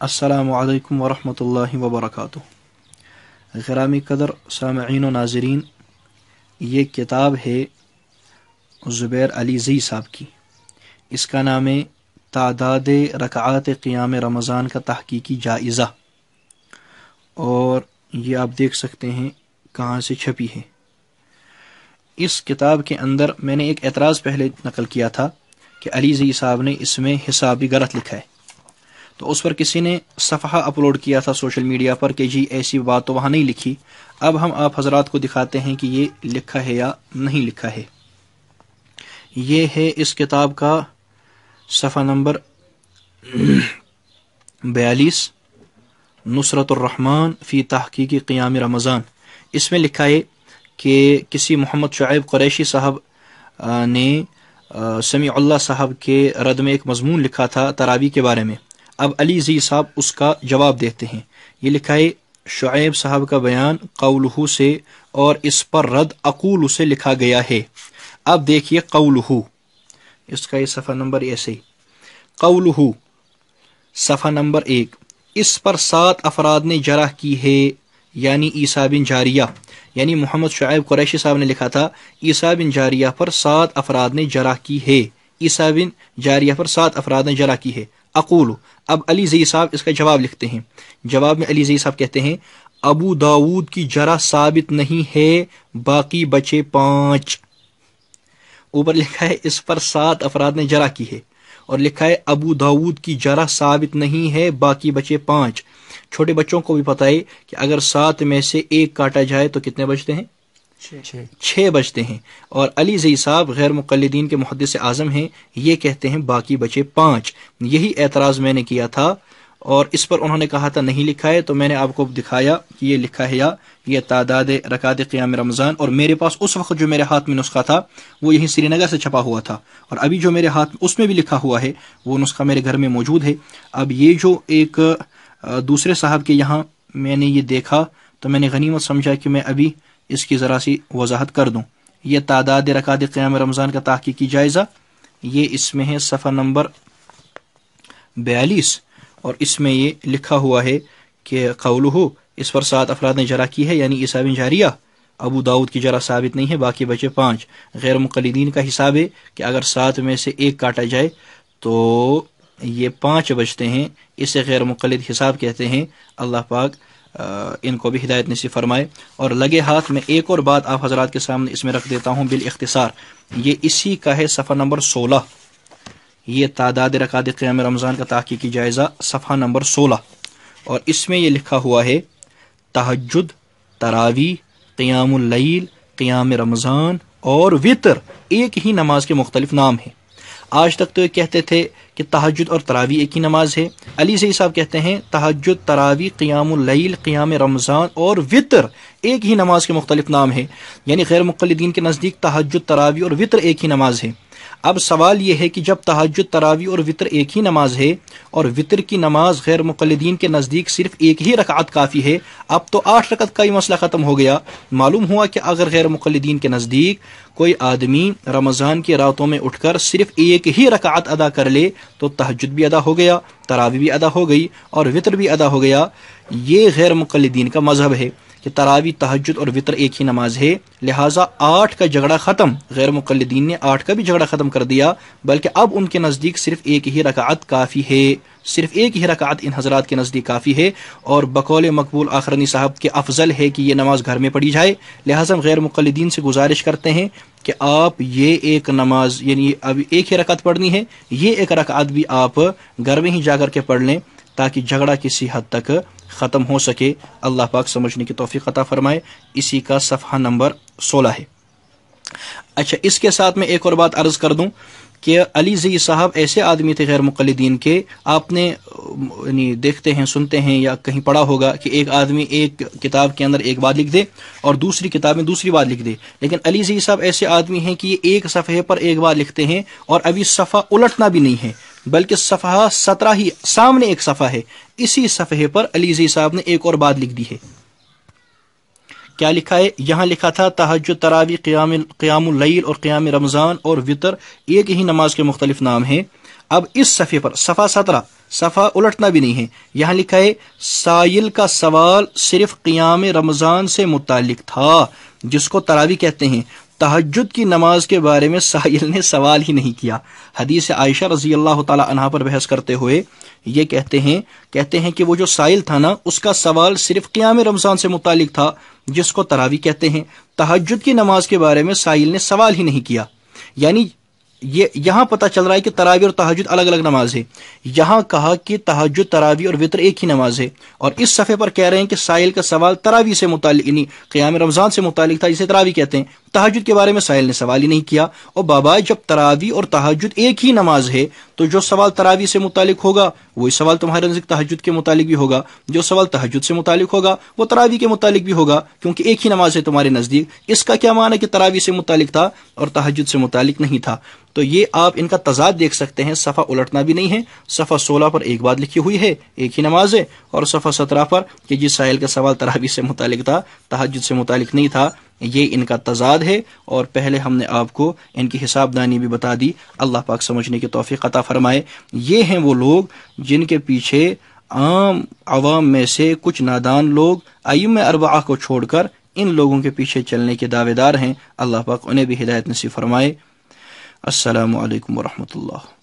अस्सलामु अलैकुम वरहमतुल्लाहि वबरकातुहू। ग़रामी क़दर सामईन व नाज़रीन, ये किताब है ज़ुबैर अली ज़ई साहब की। इसका नाम है तादाद रकात क़ियाम रमज़ान का तहक़ीक़ी जायज़ा, और ये आप देख सकते हैं कहाँ से छपी है। इस किताब के अंदर मैंने एक एतराज़ पहले नकल किया था कि अली ज़ई साहब ने इसमें हिसाबी गलत लिखा है, तो उस पर किसी ने सफ़हा अपलोड किया था सोशल मीडिया पर कि जी ऐसी बात तो वहाँ नहीं लिखी। अब हम आप हजरात को दिखाते हैं कि ये लिखा है या नहीं लिखा है। ये है इस किताब का सफ़ा नंबर 42, नुसरतुर रहमान फ़ी तहक़ीक़ी क़ियाम रमज़ान। इसमें लिखा है कि किसी मोहम्मद शुएब कुरैशी साहब ने समीउल्लाह साहब के रद में एक मज़मून लिखा था तरावी के बारे में। अब अली ज़ई साहब उसका जवाब देते हैं। ये लिखा है शुएब साहब का बयान क़ौलुहु से, और इस पर रद अक़ूलु से लिखा गया है। अब देखिए क़ौलुहु, इसका ये सफ़ा नंबर ऐसे ही क़ौलुहु सफ़ा नंबर 1, इस पर 7 अफराद ने जरह की है, यानी ईसा बिन जारिया, यानी मोहम्मद शुएब कुरैशी साहब ने लिखा था ईसा बिन जारिया पर 7 अफराद ने जरह की है। ईसा बिन जारिया पर 7 अफराद ने जरह की है। अक़ूलु, अब अली ज़ई साहब इसका जवाब लिखते हैं। जवाब में अली ज़ई साहब कहते हैं अबू दाऊद की जरह साबित नहीं है, बाकी बचे 5। ऊपर लिखा है इस पर 7 अफराद ने जरह की है, और लिखा है अबू दाऊद की जरह साबित नहीं है, बाकी बचे 5। छोटे बच्चों को भी पता है कि अगर 7 में से 1 काटा जाए तो कितने बचते हैं? 6 बचते हैं। और अली ज़ई साहब गैर मुक़ल्लिदीन के मुहद्दिस आज़म हैं, ये कहते हैं बाकी बचे 5। यही एतराज़ मैंने किया था, और इस पर उन्होंने कहा था नहीं लिखा है, तो मैंने आपको दिखाया कि ये लिखा है या ये तादाद रकात क़ियाम रमज़ान। और मेरे पास उस वक्त जो मेरे हाथ में नुस्खा था वो यहीं श्रीनगर से छपा हुआ था, और अभी जो मेरे हाथ में उसमें भी लिखा हुआ है वो नुस्खा मेरे घर में मौजूद है। अब ये जो एक दूसरे साहब के यहाँ मैंने ये देखा, तो मैंने गनीमत समझा कि मैं अभी इसकी ज़रा सी वजाहत कर दूँ। ये तादाद रकात क़ियाम रमज़ान का तहक़ीक़ी जायज़ा, ये इसमें है सफ़ा नंबर 42, और इसमें ये लिखा हुआ है कि क़ौलुहु, इस पर 7 अफराद ने जरह की है, यानी ईसा बिन जारिया। अबू दाऊद की जरह साबित नहीं है, बाकी बचे 5। गैर मुक़ल्लिदीन का हिसाब है कि अगर 7 में से 1 काटा जाए तो ये 5 बचते हैं। इसे गैर मुक़ल्लिद हिसाब कहते हैं। अल्लाह पाक इनको भी हिदायत नसीब फरमाए। और लगे हाथ में एक और बात आप हजरात के सामने इसमें रख देता हूँ बिल इख्तिसार। ये इसी का है सफ़ा नंबर 16, ये तादाद रकात क़ियाम रमज़ान का तहक़ीक़ी जायज़ा सफ़ा नंबर 16, और इसमें ये लिखा हुआ है तहज्जुद, तरावी, क़ियामुल लैल, क़ियाम रमज़ान और वितर एक ही नमाज के मुख्तलिफ नाम हैं। आज तक तो ये कहते थे कि तहज्जुद और तरावी एक ही नमाज है। अली ज़ई साहब कहते हैं तहज्जुद, तरावी, क़ियामुल लैल, क़ियाम रमज़ान और वितर एक ही नमाज के मुख्तलिफ नाम है, यानी गैर मुक़ल्लिदीन के नज़दीक तहज्जुद, तरावी और वितर एक ही नमाज है। अब सवाल ये है कि जब तहज्जुद, तरावी और वितर एक ही नमाज है, और वितर की नमाज गैर मुक़ल्लिदीन के नज़दीक सिर्फ एक ही रकात काफ़ी है, अब तो 8 रकात का ही मसला ख़त्म हो गया। मालूम हुआ कि अगर गैर मुक़ल्लिदीन के नज़दीक कोई आदमी रमज़ान की रातों में उठकर सिर्फ एक ही रकात अदा कर ले तो तहज्जुद भी अदा हो गया, तरावी भी अदा हो गई और वितर भी अदा हो गया। ये गैर मुक़ल्लिदीन का मज़हब है कि तरावी, तहज्जुद और वितर एक ही नमाज है, लिहाजा 8 का झगड़ा ख़त्म। गैर मुक़ल्लिदीन ने 8 का भी झगड़ा ख़त्म कर दिया, बल्कि अब उनके नज़दीक सिर्फ एक ही रकात काफ़ी है, सिर्फ एक ही रकात इन हजरात के नज़दीक काफ़ी है। और बकौल मकबूल आखरनी साहब के अफजल है कि ये नमाज घर में पढ़ी जाए। लिहाजा गैर मुक़ल्लिदीन से गुजारिश करते हैं कि आप ये एक नमाज, यानी अभी एक ही रकात पढ़नी है, ये एक रकात भी आप घर में ही जाकर के पढ़ लें, ताकि झगड़ा किसी हद तक ख़त्म हो सके। अल्लाह पाक समझने की तौफीक अता फरमाए। इसी का सफ़हा नंबर 16 है। अच्छा, इसके साथ में एक और बात अर्ज़ कर दूं कि अली ज़ई साहब ऐसे आदमी थे गैर मुक़ल्लिदीन के, आपने यानी देखते हैं, सुनते हैं या कहीं पढ़ा होगा कि एक आदमी एक किताब के अंदर एक बात लिख दे और दूसरी किताब में दूसरी बात लिख दे। लेकिन अली ज़ई साहब ऐसे आदमी हैं कि ये एक सफ़हे पर एक बात लिखते हैं, और अभी सफ़ा उलटना भी नहीं है, बल्कि सफ़हा 17 ही सामने एक सफ़ा है, इसी सफ़हे पर अली ज़ई साहब ने एक और बात लिख दी है। کیا لکھا ہے؟ یہاں لکھا تھا تہجد، تراویح، قیام اللیل اور قیام رمضان اور وطر ایک ہی نماز کے مختلف نام ہیں۔ اب اس صفحے پر صفحہ 17، صفحہ الٹنا بھی نہیں ہے، یہاں لکھا ہے سائل کا سوال صرف قیام رمضان سے متعلق تھا جس کو تراویح کہتے ہیں، تہجد کی نماز کے بارے میں سائل نے سوال ہی نہیں کیا۔ حدیث عائشہ رضی اللہ تعالی عنہا پر بحث کرتے ہوئے یہ کہتے ہیں کہ وہ جو سائل تھا نا، اس کا سوال صرف قیام رمضان سے متعلق تھا جس کو تراویح کہتے ہیں، تہجد کی نماز کے بارے میں سائل نے سوال ہی نہیں کیا۔ یعنی یہ یہاں پتہ چل رہا ہے کہ تراویح اور تہجد الگ الگ نماز ہے۔ یہاں کہا کہ تہجد، تراویح اور وطر ایک ہی نماز ہے، اور اس صفحے پر کہہ رہے ہیں کہ سائل کا سوال تراویح سے متعلق، یعنی قیام رمضان سے متعلق تھا جسے تراویح کہتے ہیں، تہجد کے بارے میں سائل نے سوال ہی نہیں کیا۔ اور بابا جب تراویح اور تہجد ایک ہی نماز ہے تو جو سوال تراویح سے متعلق ہوگا وہی سوال تمہارے نزدیک تہجد کے متعلق بھی ہوگا، جو سوال تہجد سے متعلق ہوگا وہ تراویح کے متعلق بھی ہوگا، کیونکہ ایک ہی نماز ہے تمہارے نزدیک۔ اس کا کیا معنی ہے کہ تراویح سے متعلق تھا اور تہجد سے متعلق نہیں تھا؟ تو یہ آپ ان کا تضاد دیکھ سکتے ہیں، صفحہ الٹنا بھی نہیں ہے، صفحہ 16 پر ایک بات لکھی ہوئی ہے ایک ہی نماز ہے، اور صفحہ 17 پر کہ جس سائل کا سوال تراویح سے متعلق تھا تہجد سے متعلق نہیں تھا۔ یہ ان کا تضاد ہے، اور پہلے ہم نے آپ کو ان کی حساب دانی بھی بتا دی۔ اللہ پاک سمجھنے کی توفیق عطا فرمائے۔ یہ ہیں وہ لوگ جن کے پیچھے عام عوام میں سے کچھ نادان لوگ ائمہ اربعہ کو چھوڑ کر ان لوگوں کے پیچھے چلنے کے دعوے دار ہیں۔ اللہ پاک انہیں بھی ہدایت نصیب فرمائے۔ السلام علیکم ورحمۃ اللہ۔